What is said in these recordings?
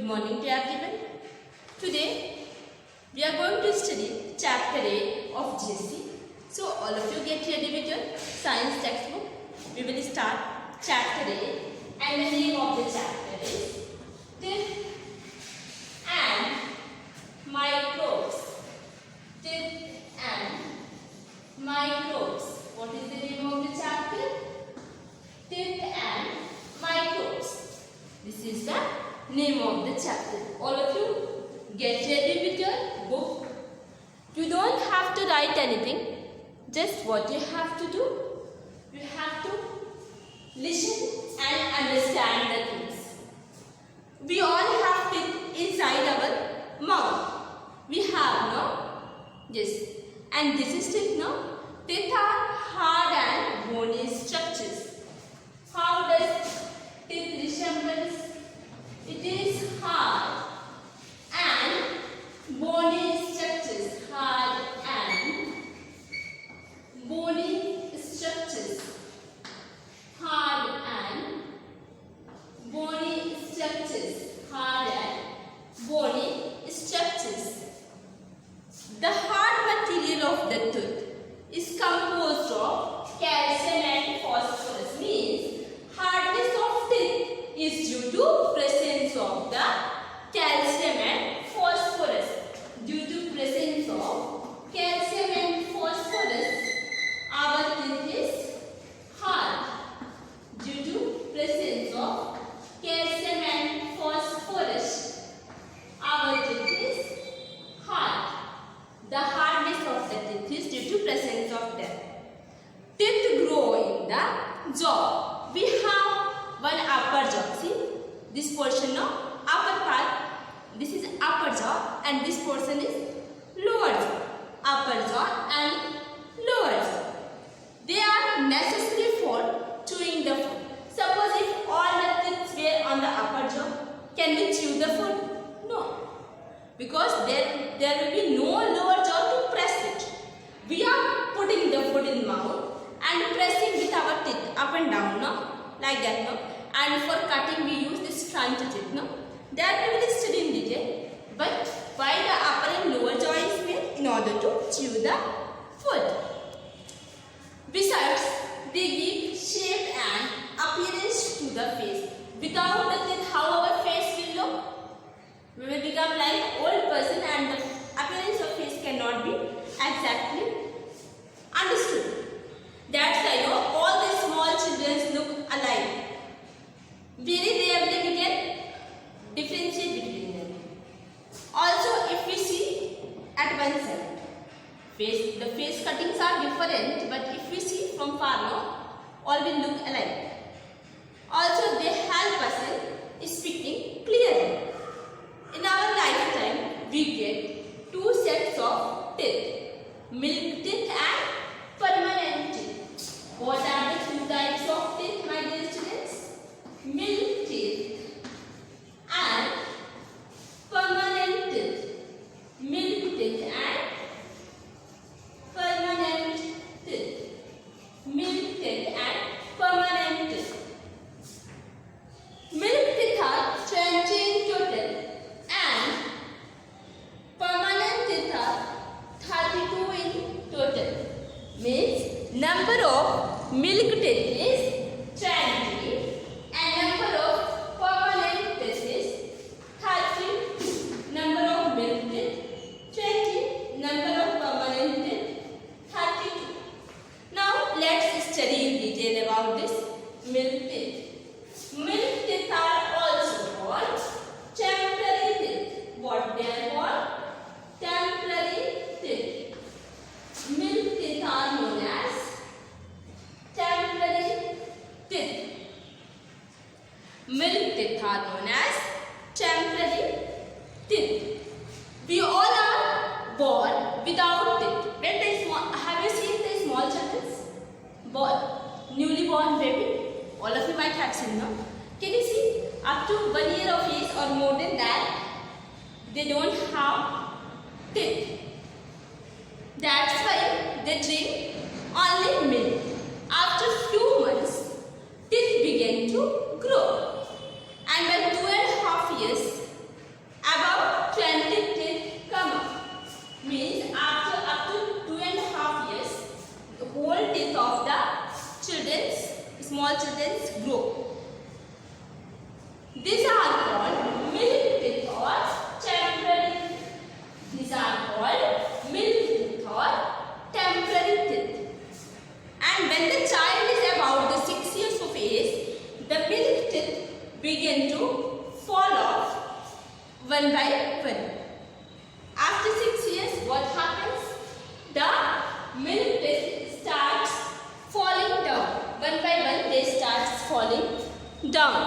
morning to everyone. Today we are going to study chapter 8 of GSC. So all of you get ready with your science textbook. We will start chapter 8 and the name of the chapter is Teeth and Microbes. Teeth and Microbes. What is the name of the chapter? Teeth and Microbes. This is the name of the chapter. All of you get ready with your book. You don't have to write anything. Just what you have to do, you have to listen and understand the things. We all have teeth inside our mouth. We have, no? Yes. And this is teeth, no? Teeth are hard and bony structures. How does teeth resemble? It is hard and bony structures. Hard and bony structures. Hard and bony structures. Hard and bony structures. The hard material of the tooth is composed of calcium and phosphorus. Means hardness of teeth is due to presence of the calcium and phosphorus. Due to presence of calcium and phosphorus, our teeth is hard. Due to presence of calcium and phosphorus, our teeth is hard. The hardness of the teeth is due to presence of them. Teeth grow in the jaw. We have one upper jaw. See this portion of upper part. This is upper jaw and this portion is lower jaw. Upper jaw and lower jaw. They are necessary for chewing the food. Suppose if all the teeth were on the upper jaw, can we chew the food? No. Because there will be no lower jaw to press it. We are putting the food in mouth and pressing with our teeth up and down, no? Like that, no? And for cutting we use this front teeth, no? That we will study in detail. But why the upper and lower jaw is made? In order to chew the food. Besides, they give shape and appearance to the face. Without the teeth, how our face will look? We will become like old person and the appearance of face cannot be exactly understood. That's why all the small children look alike. Very rarely we can differentiate between them. Also, if we see at one side, the face cuttings are different, but if we see from far, no, all will look alike. Also, they help us in speaking clearly. In our lifetime, we get two sets of teeth, milk teeth and permanent teeth. What are the two types of teeth, my dear students? Milk teeth and permanent teeth. Milk teeth and permanent teeth. Milk teeth and permanent teeth. Milk teeth are 20 in total. And permanent teeth are 32 in total. Means number of milk teeth is 20 and number of permanent teeth is 30. Number of milk teeth 20, number of permanent teeth 32. Now let's study in detail about this milk teeth. Milk teeth are also called temporary teeth. What they are called? Temporary teeth. Milk teeth are known as temporary teeth. Milk teeth are known as temporary teeth. We all are born without teeth. Have you seen the small children? Newly born baby? All of you might have seen, no? Can you see? Up to 1 year of age or more than that, they don't have teeth. That's why they drink only milk. After few months, teeth begin to grow. And by 2.5 years, small children grow. These are called milk teeth or temporary. These are called milk teeth or temporary teeth. And when the child is about the 6 years of age, the milk teeth begin to fall off one by one. After 6 years, what happens? The milk teeth starts falling down. One by one, they start falling down.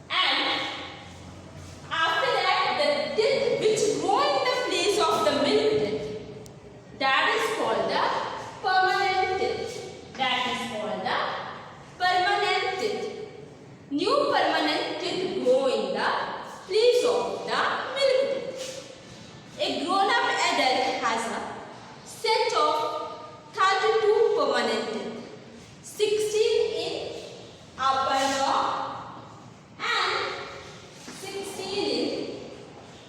And after that, the teeth which grow in the place of the milk teeth, that is called the permanent teeth. That is called the permanent teeth. New permanent teeth grow in the place of the milk teeth. A grown-up adult has a set of 32 permanent teeth, 16 in upper jaw and 16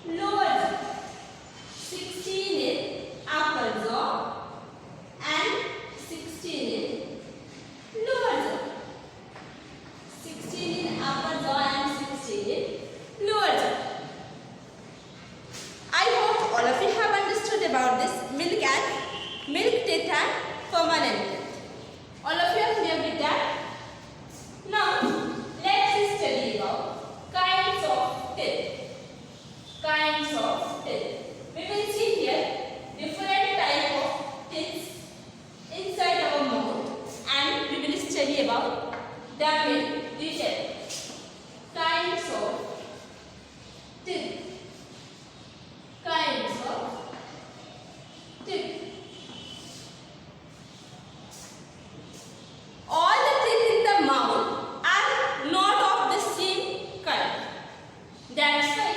in lower jaw, 16 in upper jaw and 16 in lower jaw, 16 in upper jaw and 16 in lower jaw. I hope all of you have understood about this milk teeth and permanent teeth. All of you are clear with that? Now, let's study about kinds of teeth. Kinds of teeth. We will see here different type of teeth inside our mouth, and we will study about them in detail. Kinds of teeth. Kinds of teeth. All the teeth in the mouth are not of the same kind. That's why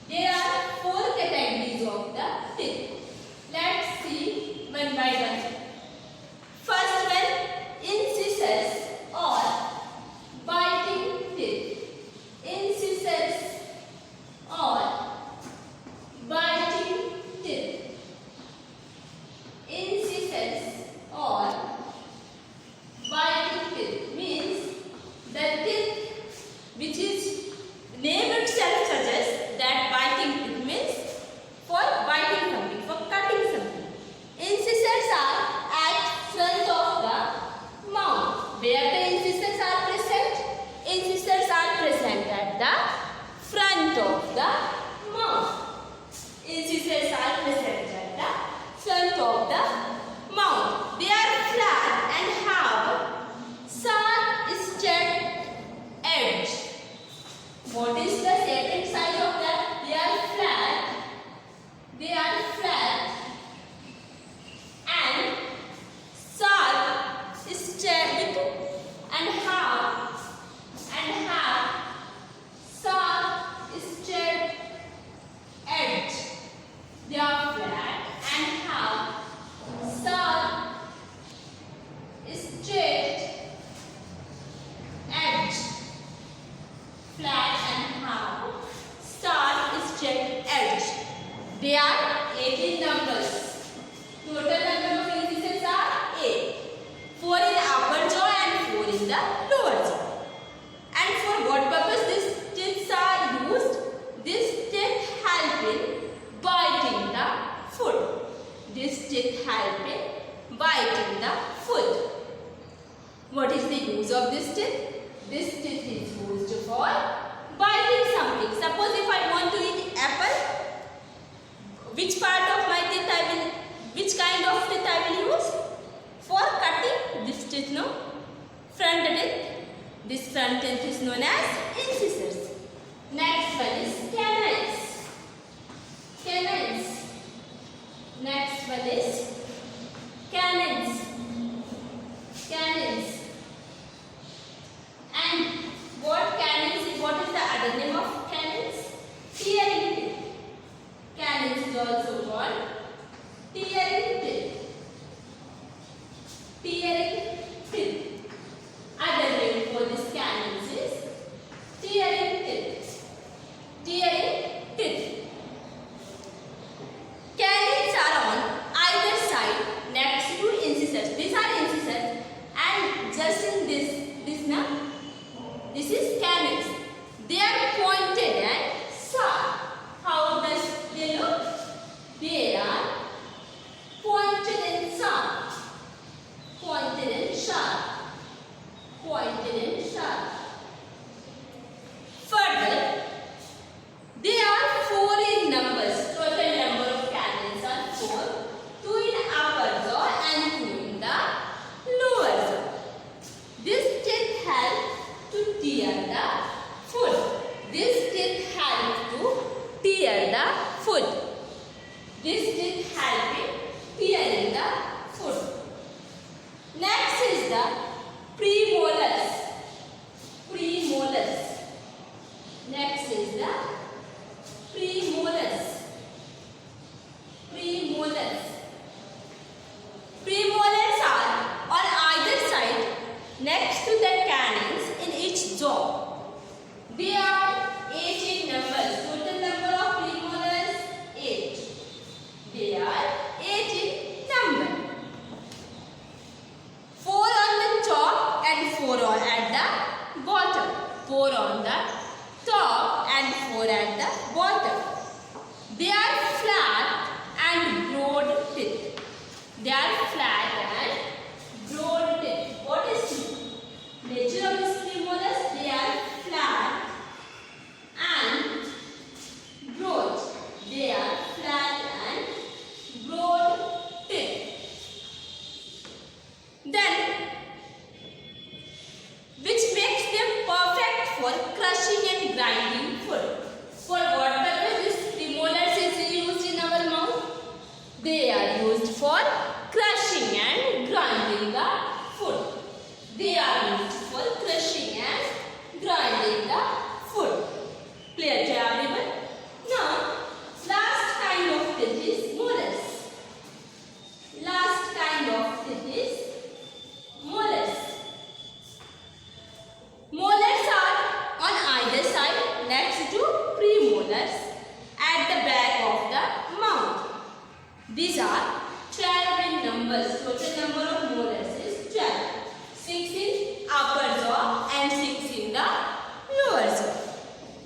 there are 4 categories of the teeth. Let's see one by one. First one, incisors or biting teeth. Incisors or biting teeth. Incisors or biting teeth means the teeth which is name itself suggests that biting teeth means for biting something, for cutting something. Incisors are at front of the mouth. Where the incisors are present? Incisors are present at the front of the mouth. Incisors are present at the front of the mouth. They are flat and have sharp-edged edge. What is the second side of that? They are flat. They are flat and sharp-edged and have sharp-edged edge. They are flat and have sharp-edged edge. Flat and have sharp-edged edge. They are 18 numbers. Total number of incisors are 8. 4 in the upper jaw and 4 in the lower jaw. And for what purpose these teeth are used? These teeth help in biting the food. These teeth help in biting the food. What is the use of this teeth? This teeth is used for biting something. Suppose if I want to eat apple, which part of my teeth which kind of teeth I will use? For cutting this teeth, no? Front teeth. This front teeth is known as incisors. Next one is canines. Canines. Next one is canines. Canines. And what canines is? What is the other name of canines? Tearing teeth. Canines is also called tearing teeth. Tearing teeth. Other name for this canines is tearing teeth. Tearing pressing this now. This is canines. They are pointed and sharp. How does they look? They are pointed and sharp. Pointed and sharp. Pointed and sharp. Further, they are 4 in numbers. Total number of canines are 4. 2 in upper jaw and 2 in the lower jaw. This teeth help to tear the food. This teeth help to tear the food. This teeth help in tearing the food. Next is the premolars. Premolars. Next is the premolars. Premolars. Premolars are on either side next to the canines in each jaw. They are 8 in numbers. Total number of premolars 8. They are 8 in number. 4 on the top and 4 on at the bottom. 4 on the top and 4 at the bottom. They are flat and broad teeth. They are flat and broad teeth. What is the nature of these premolars? They are flat and broad. They are flat and broad teeth. Then, which makes them perfect for crushing and grinding food. For what purpose this premolars is used in our mouth? They are used for crushing and grinding the food. They are used for crushing and grinding the food. Clear to everyone? Now, last kind of teeth is molars. Last kind of teeth is molars. Molars are on either side next to premolars at the back of the mouth. These are 12 in numbers. Total number of molars is 12. 6 in upper jaw and 6 in the lower jaw.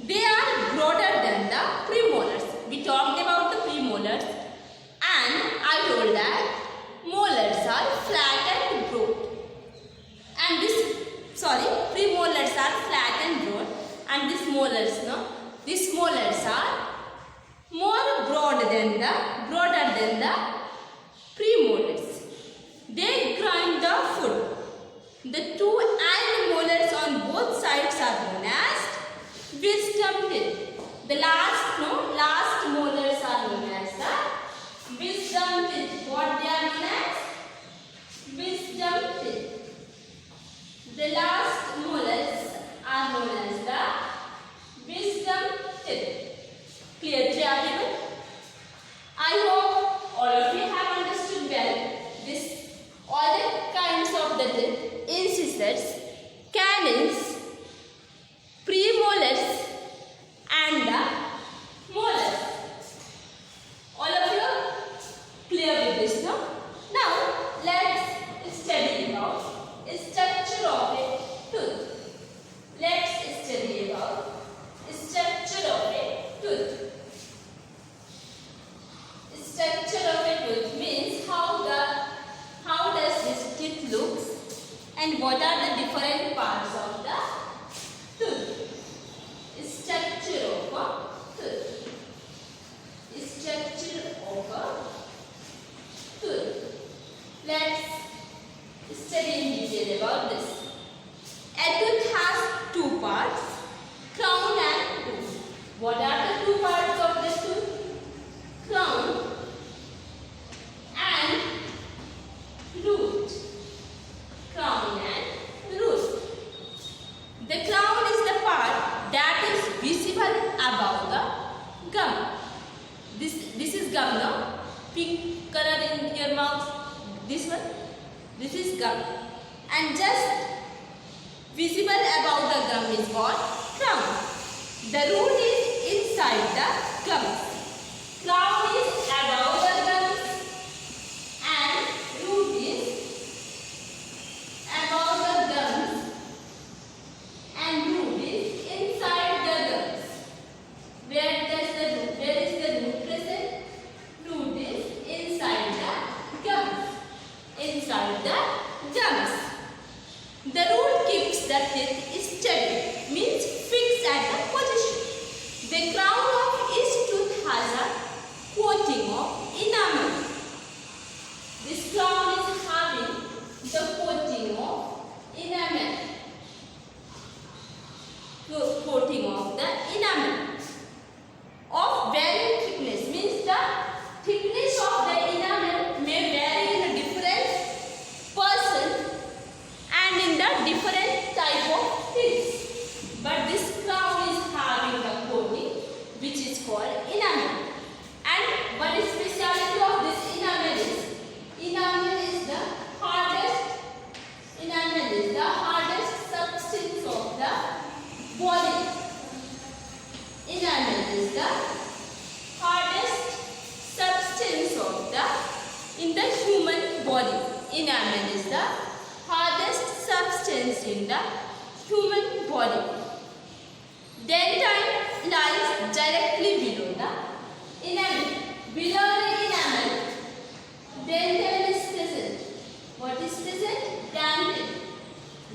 They are broader than the premolars. We talked about the premolars and I told that molars are flat and broad. And premolars are flat and broad, and these molars are more broader than the premolars. They grind the food. The 2 and molars on both sides are known as wisdom teeth. The last molars are known as the wisdom teeth. What they are known as? Wisdom teeth. The last molars are known as the wisdom teeth. Clear to everyone? I hope all of you have understood well all the kinds of the teeth: incisors, canines, premolars, and the molars. All of you are clear with this now? Now let's study about structure of a tooth. Let's study about structure of a tooth. Structure of a tooth means how does this teeth looks and what are the different parts of the tooth. Structure of a tooth. Structure of a tooth. Let's study in detail about this. A tooth has 2 parts, crown and root. What are the 2 parts of the tooth? Crown and root. Crown and root. The crown is the part that is visible above the gum. This is gum, no? Pink color in your mouth. This one. This is gum. And just visible above the gum is what? Crown. The root is inside the gum. Crown is above the gums and root is above the gum. inside the gums. The root keeps the teeth steady, means fixed at the position. The crown of each tooth has a coating of enamel. This crown is having the coating of enamel. Coating of the enamel of varying thickness, means the thickness of the enamel may vary in a different person and in the different type of teeth. But this crown is having the coating which is called enamel. And what is speciality of this enamel is the hardest substance of the body. Enamel is the hardest substance of in the human body. Enamel is the hardest substance in the human body. Dentine lies directly below the enamel. Below the enamel, dentine is present. What is present? Dentine.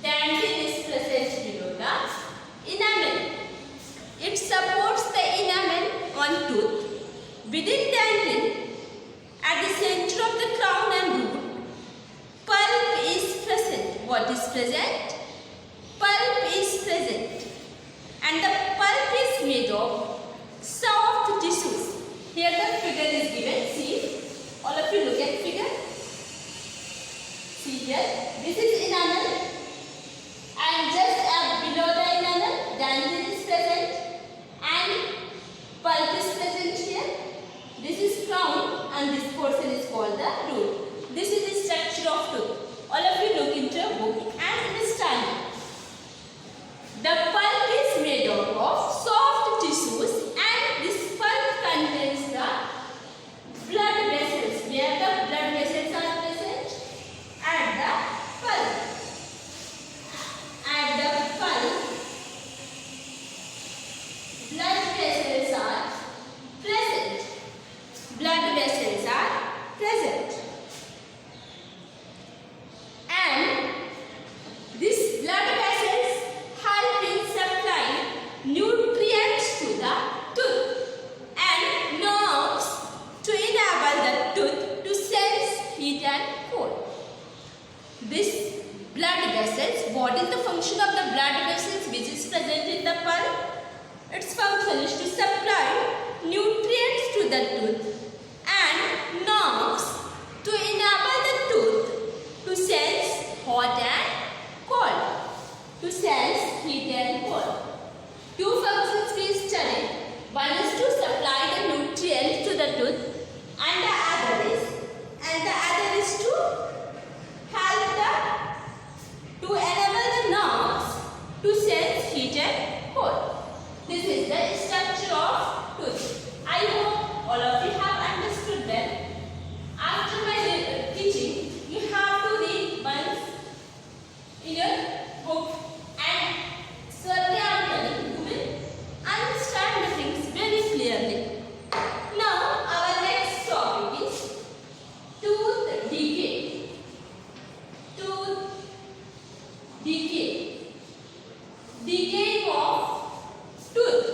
Dentine is present below the enamel. It supports the enamel on tooth. Within dentine, at the center of the crown and root, pulp is present. What is present? Pulp is present. And the pulp is made of soft tissues. Here the figure is given. See, all of you look at figure. See here, this is enamel. And just below the enamel, dentine is present. And pulp is present here. This is crown and this portion is called the root. This is the structure of tooth. All of you look into a book and understand. The pulp is made up of soft tissues and this pulp contains the blood vessels, where the blood vessels are present at the pulp. At the pulp, blood vessels are present. Blood vessels are present. And these blood vessels help in supplying nutrients to the tooth and nerves to enable the tooth to sense heat and cold. This blood vessels, what is the function of the blood vessels which is present in the pulp? Its function is to supply nutrients to the tooth and nerves to enable the tooth to sense hot and cold. To sense heat and cold. Two functions we studied. One is to supply the nutrients to the tooth and the other is to help to enable the nerves to sense heat and cold. This is the structure of tooth. I hope all of you have understood that. After my teaching, you have to read once in your book, and certainly I am telling you will understand the things very clearly. Now our next topic is tooth decay. Tooth decay. Decay of tooth.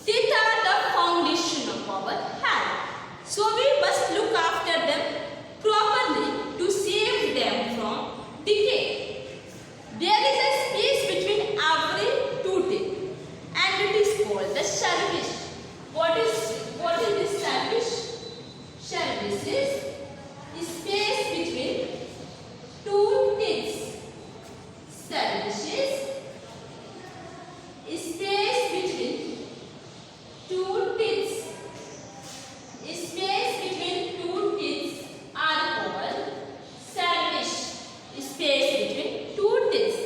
Teeth are the foundation of our health. So we must look after them properly to save them from decay. There is a space between every two teeth and it is called the cervix. What is this cervix? Cervix is space between two teeth. Cervix is space between two teeth. Space between two teeth are called cervix. Space between two teeth.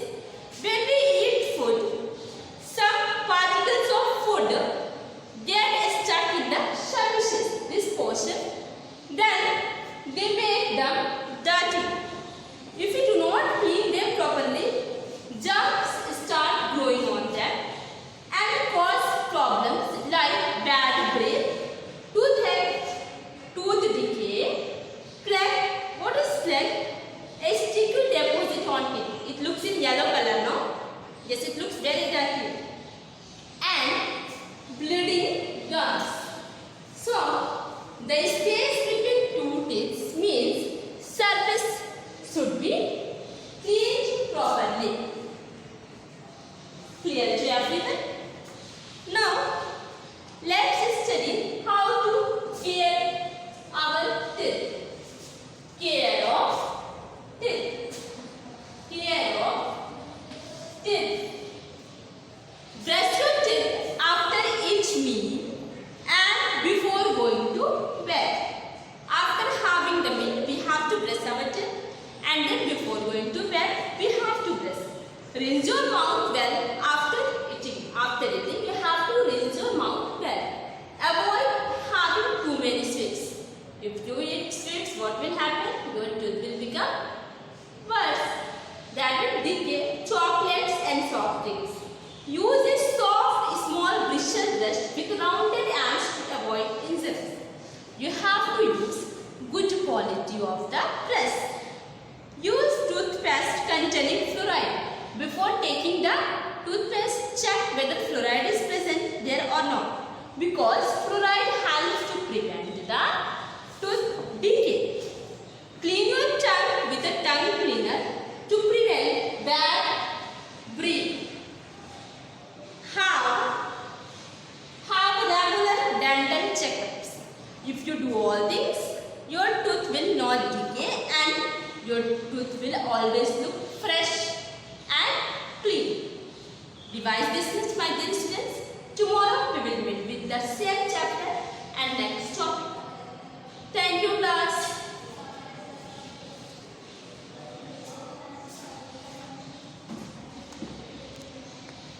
When we eat food, some particles of food get stuck in the cervix, this portion. Then they make them dirty. If we do not clean them properly, germs start growing on them and cause problems like bad breath, toothache, tooth decay, plaque. What is plaque? taking the toothpaste, check whether fluoride is present there or not, because fluoride helps to prevent the tooth decay. Clean your tongue with a tongue cleaner to prevent bad breath. Have regular dental checkups. If you do all things, your tooth will not decay and your tooth will always look